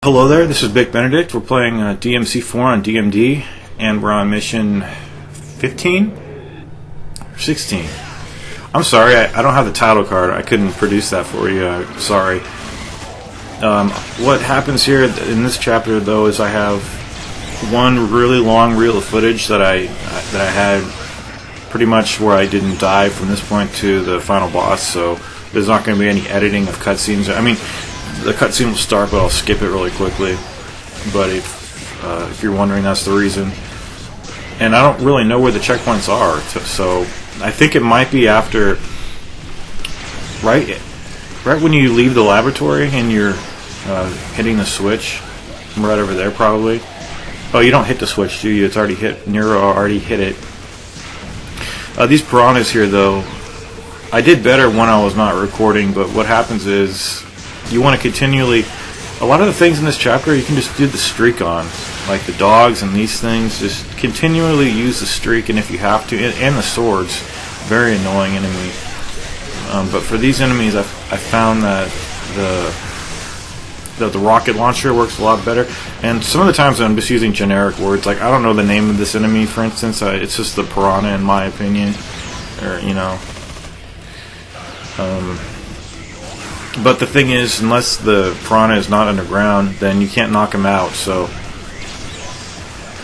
Hello there, this is Big Benedict. We're playing DMC4 on DMD, and we're on mission 15? Or 16? I'm sorry, I don't have the title card. I couldn't produce that for you. Sorry. What happens here in this chapter, though, is I have one really long reel of footage that I had pretty much where I didn't die from this point to the final boss, so there's not going to be any editing of cutscenes. I mean, the cutscene will start, but I'll skip it really quickly. But if you're wondering, that's the reason. And I don't really know where the checkpoints are, so I think it might be after, right when you leave the laboratory and you're hitting the switch, right over there probably. Oh, you don't hit the switch, do you? It's already hit. Nero already hit it. These piranhas here, though, I did better when I was not recording, but what happens is you want to continually, a lot of the things in this chapter you can just do the streak on, like the dogs and these things, just continually use the streak, and if you have to, and the swords, very annoying enemy. But for these enemies, I found that the rocket launcher works a lot better, and some of the times I'm just using generic words, like I don't know the name of this enemy, for instance. It's just the piranha in my opinion, or you know. But the thing is, unless the piranha is not underground, then you can't knock him out. So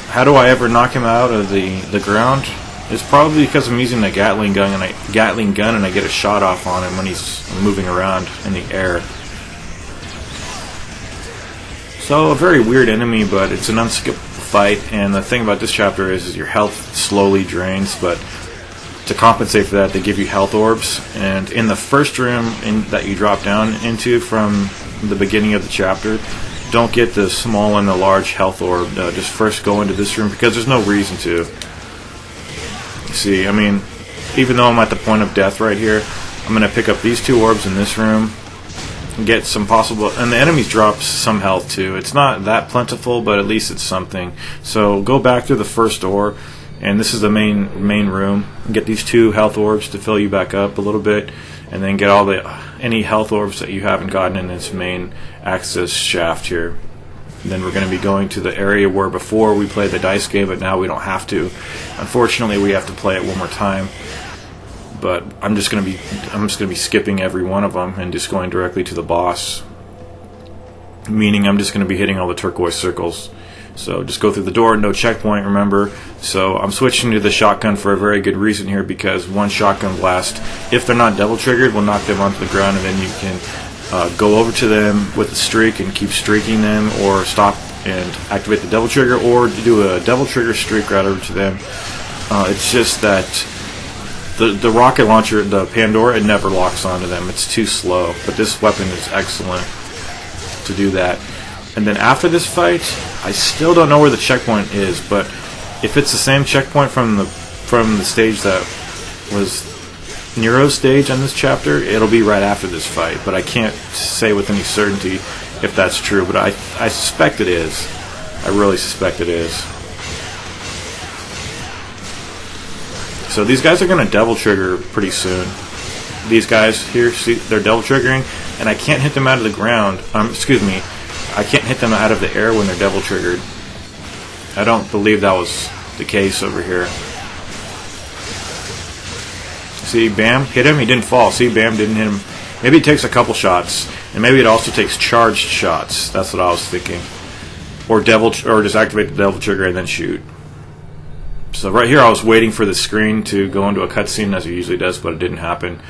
how do I ever knock him out of the ground? It's probably because I'm using the Gatling gun and I get a shot off on him when he's moving around in the air. So a very weird enemy, but it's an unskippable fight. And the thing about this chapter is your health slowly drains, but to compensate for that, they give you health orbs. And in the first room that you drop down into from the beginning of the chapter, don't get the small and the large health orb. Just first go into this room, because there's no reason to. See, I mean, even though I'm at the point of death right here, I'm going to pick up these two orbs in this room and get some possible. And the enemies drop some health too. It's not that plentiful, but at least it's something. So go back to the first door. And this is the main room. Get these two health orbs to fill you back up a little bit, and then get all any health orbs that you haven't gotten in this main access shaft here. And then we're going to be going to the area where before we played the dice game, but now we don't have to. Unfortunately, we have to play it one more time. But I'm just going to be skipping every one of them and just going directly to the boss. Meaning I'm just going to be hitting all the turquoise circles. So just go through the door, no checkpoint, remember. So I'm switching to the shotgun for a very good reason here, because one shotgun blast, if they're not double triggered, will knock them onto the ground, and then you can go over to them with a streak and keep streaking them, or stop and activate the double trigger, or do a double trigger streak right over to them. It's just that the rocket launcher, the Pandora, it never locks onto them. It's too slow. But this weapon is excellent to do that. And then after this fight, I still don't know where the checkpoint is, but if it's the same checkpoint from the stage that was Nero's stage on this chapter, it'll be right after this fight. But I can't say with any certainty if that's true, but I suspect it is. I really suspect it is. So these guys are going to double trigger pretty soon. These guys here, see, they're double triggering, and I can't hit them out of the ground. I can't hit them out of the air when they're double triggered. I don't believe that was the case over here. See, bam, hit him, he didn't fall. See, bam, didn't hit him. Maybe it takes a couple shots, and maybe it also takes charged shots. That's what I was thinking. Or just activate the devil trigger and then shoot. So right here I was waiting for the screen to go into a cutscene as it usually does, but it didn't happen.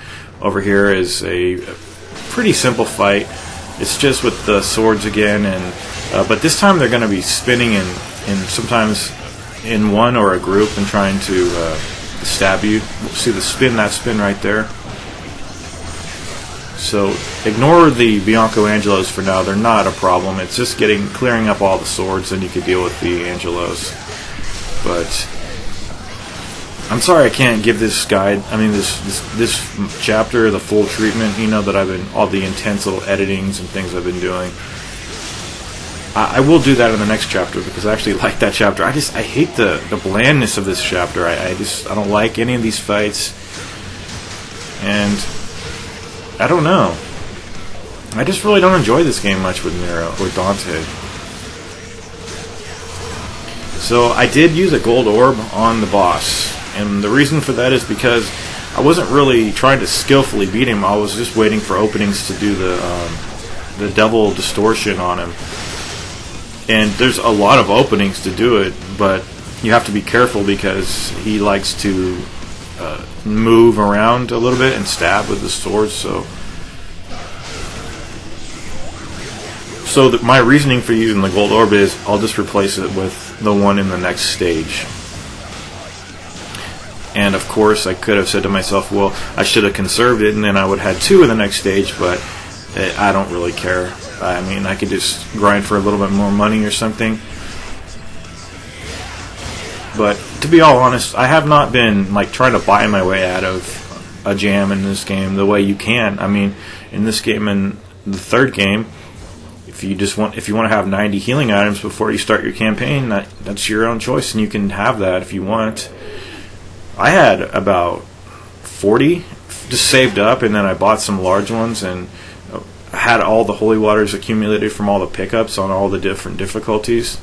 Over here is a pretty simple fight. It's just with the swords again, and but this time they're going to be spinning in sometimes in one or a group and trying to stab you. See that spin right there. So ignore the Bianco Angelos for now. They're not a problem. It's just clearing up all the swords, and you can deal with the Angelos. But I'm sorry I can't give this guide, this chapter the full treatment, you know, that all the intense little editings and things I've been doing. I will do that in the next chapter, because I actually like that chapter. I hate the blandness of this chapter. I don't like any of these fights. And I don't know. I just really don't enjoy this game much with Nero or Dante. So I did use a gold orb on the boss, and the reason for that is because I wasn't really trying to skillfully beat him. I was just waiting for openings to do the devil distortion on him. And there's a lot of openings to do it, but you have to be careful because he likes to move around a little bit and stab with the sword. So my reasoning for using the gold orb is I'll just replace it with the one in the next stage. And of course I could have said to myself, well, I should have conserved it and then I would have had 2 in the next stage, but I don't really care. I mean, I could just grind for a little bit more money or something. But to be all honest, I have not been like trying to buy my way out of a jam in this game the way you can. I mean, in this game and the third game, if you want to have 90 healing items before you start your campaign, that's your own choice, and you can have that if you want. I had about 40 just saved up, and then I bought some large ones and had all the holy waters accumulated from all the pickups on all the different difficulties.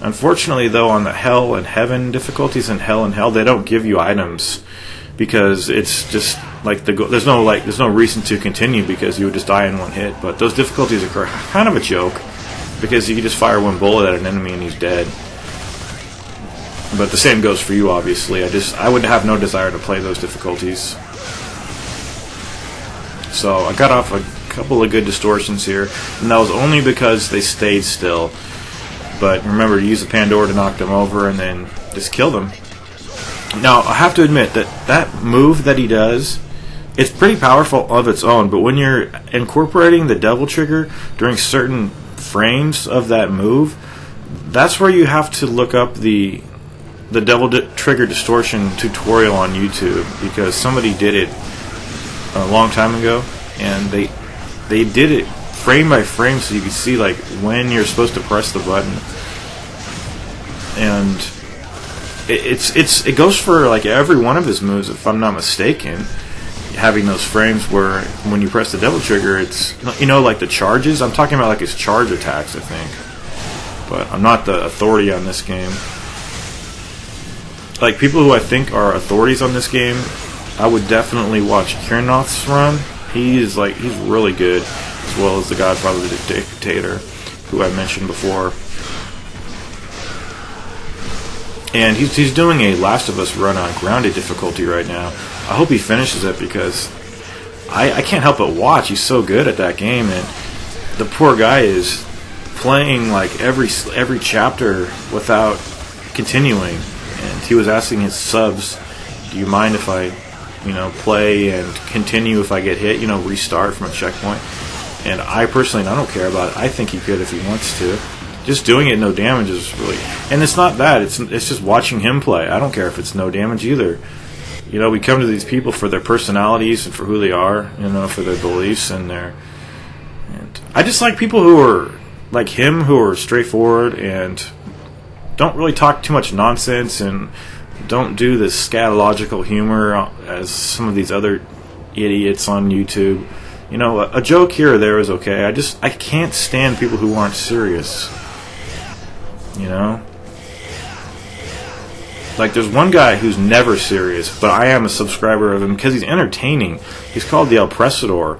Unfortunately, though, on the hell and heaven difficulties and hell, they don't give you items because it's just like there's no reason to continue because you would just die in one hit. But those difficulties are kind of a joke because you can just fire one bullet at an enemy and he's dead. But the same goes for you, obviously. I would have no desire to play those difficulties. So I got off a couple of good distortions here, and that was only because they stayed still. But remember, use the Pandora to knock them over and then just kill them. Now, I have to admit that move that he does, it's pretty powerful of its own, but when you're incorporating the devil trigger during certain frames of that move, that's where you have to look up the devil trigger distortion tutorial on YouTube, because somebody did it a long time ago, and they did it frame by frame so you can see like when you're supposed to press the button. And it goes for like every one of his moves, if I'm not mistaken, having those frames where when you press the devil trigger, it's, you know, like the charges. I'm talking about like his charge attacks, I think, but I'm not the authority on this game. Like, people who I think are authorities on this game, I would definitely watch Kiernoth's run. He's really good, as well as the Godfather the Dictator, who I mentioned before. And he's doing a Last of Us run on grounded difficulty right now. I hope he finishes it because I can't help but watch. He's so good at that game, and the poor guy is playing like every chapter without continuing. And he was asking his subs, do you mind if I, play and continue if I get hit, restart from a checkpoint? And I personally, I don't care about it. I think he could if he wants to. Just doing it no damage is really... And it's not that. It's just watching him play. I don't care if it's no damage either. We come to these people for their personalities and for who they are, for their beliefs and their... And I just like people who are like him, who are straightforward and don't really talk too much nonsense and don't do this scatological humor as some of these other idiots on YouTube. A joke here or there is okay. I can't stand people who aren't serious. Like, there's one guy who's never serious, but I am a subscriber of him because he's entertaining. He's called the El Presador.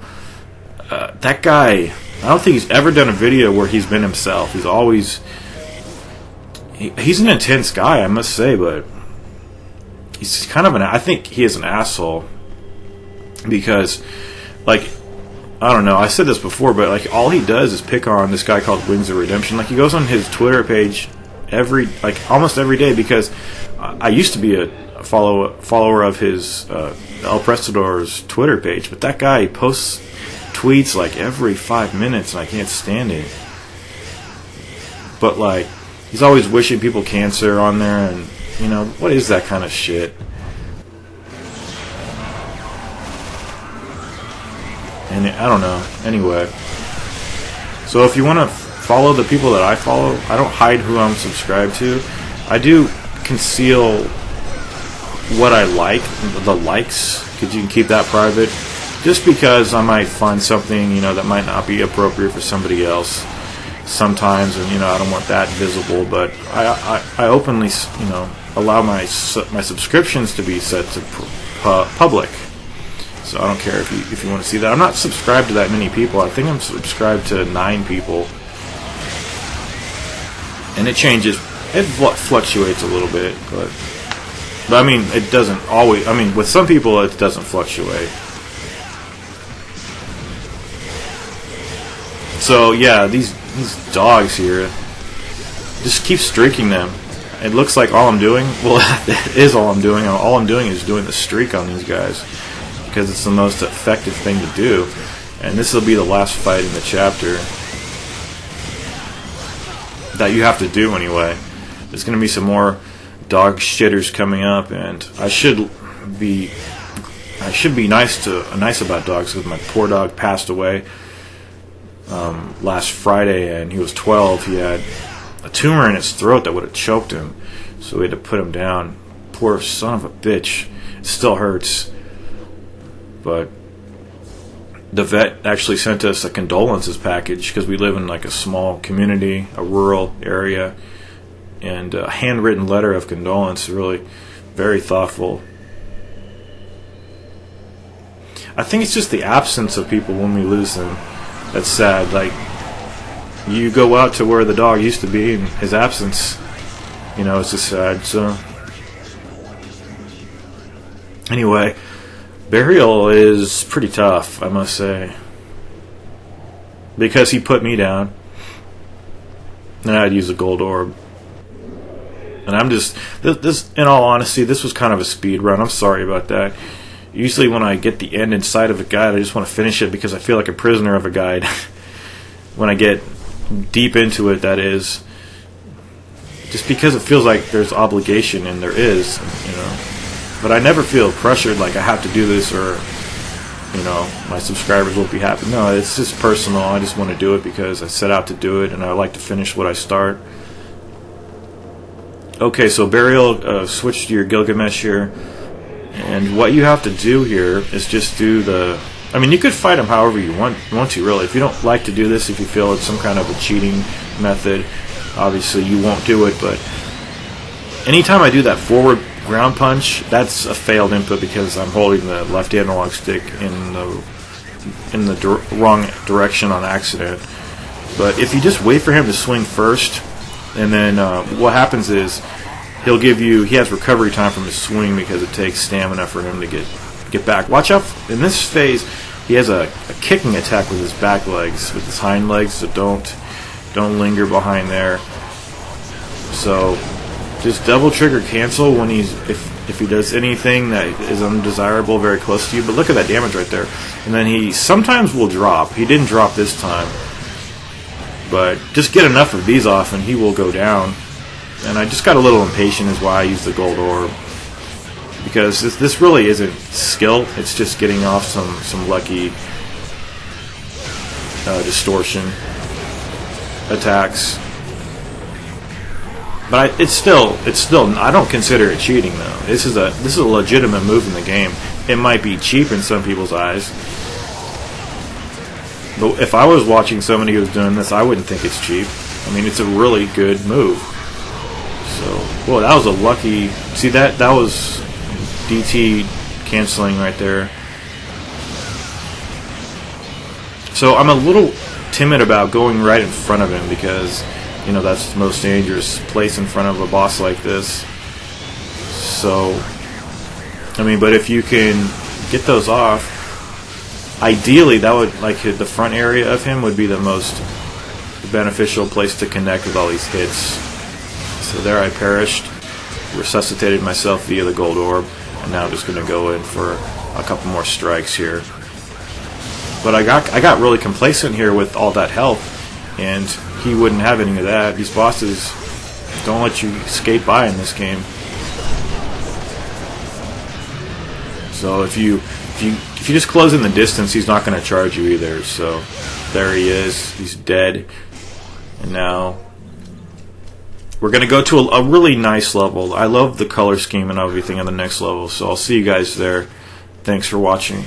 That guy, I don't think he's ever done a video where he's been himself. He's always... He's an intense guy, I must say, but he's kind of I think he is an asshole because, like, I don't know, I said this before, but like all he does is pick on this guy called Wings of Redemption. Like, he goes on his Twitter page almost every day, because I used to be a follower of his El Presador's Twitter page, but that guy posts tweets like every 5 minutes and I can't stand it. But like, he's always wishing people cancer on there, and what is that kind of shit? And I don't know. Anyway, so if you want to follow the people that I follow, I don't hide who I'm subscribed to. I do conceal what I like, the likes, because you can keep that private. just because I might find something, that might not be appropriate for somebody else sometimes, and I don't want that visible. But I openly, allow my subscriptions to be set to public. So I don't care if you want to see that. I'm not subscribed to that many people. I think I'm subscribed to 9 people, and it changes. It fluctuates a little bit, but I mean, it doesn't always. I mean, with some people, it doesn't fluctuate. So yeah, these dogs here, just keep streaking them. It looks like all I'm doing, well, it is all I'm doing. All I'm doing is doing the streak on these guys because it's the most effective thing to do. And this will be the last fight in the chapter that you have to do anyway. There's going to be some more dog shitters coming up, and I should be nice about dogs because my poor dog passed away last Friday, and he was 12. He had a tumor in his throat that would have choked him, so we had to put him down. Poor son of a bitch. It still hurts, but the vet actually sent us a condolences package because we live in like a small community, a rural area, and a handwritten letter of condolence. Really very thoughtful. I think it's just the absence of people when we lose them that's sad. Like, you go out to where the dog used to be, and his absence, it's just sad. So anyway, burial is pretty tough, I must say, because he put me down, and I'd use a gold orb. And I'm just, this, in all honesty, this was kind of a speed run. I'm sorry about that. Usually when I get the end in sight of a guide, I just want to finish it because I feel like a prisoner of a guide. When I get deep into it, that is. Just because it feels like there's obligation, and there is, But I never feel pressured like I have to do this or, my subscribers won't be happy. No, it's just personal. I just want to do it because I set out to do it, and I like to finish what I start. Okay, so burial, switch to your Gilgamesh here. And what you have to do here is just do the... I mean, you could fight him however you want to, really. If you don't like to do this, if you feel it's some kind of a cheating method, obviously you won't do it. But anytime I do that forward ground punch, that's a failed input because I'm holding the left analog stick in the wrong direction on accident. But if you just wait for him to swing first, and then what happens is he has recovery time from his swing because it takes stamina for him to get back. Watch out, in this phase, he has a kicking attack with his back legs, with his hind legs, so don't linger behind there. So just double trigger cancel when if he does anything that is undesirable very close to you. But look at that damage right there. And then he sometimes will drop. He didn't drop this time. But just get enough of these off and he will go down. And I just got a little impatient is why I used the gold orb. Because this really isn't skill. It's just getting off some lucky distortion attacks. But it's still I don't consider it cheating though. This is a legitimate move in the game. It might be cheap in some people's eyes. But if I was watching somebody who was doing this, I wouldn't think it's cheap. I mean, it's a really good move. So, well, that was a lucky... See, that was DT canceling right there. So I'm a little timid about going right in front of him because, that's the most dangerous place in front of a boss like this. So, I mean, but if you can get those off, ideally, that would, the front area of him would be the most beneficial place to connect with all these hits. So there I perished, resuscitated myself via the gold orb, and now I'm just going to go in for a couple more strikes here. But I got really complacent here with all that health, and he wouldn't have any of that. These bosses don't let you skate by in this game. So if you just close in the distance, he's not going to charge you either. So there he is. He's dead. And now we're going to go to a really nice level. I love the color scheme and everything on the next level. So I'll see you guys there. Thanks for watching.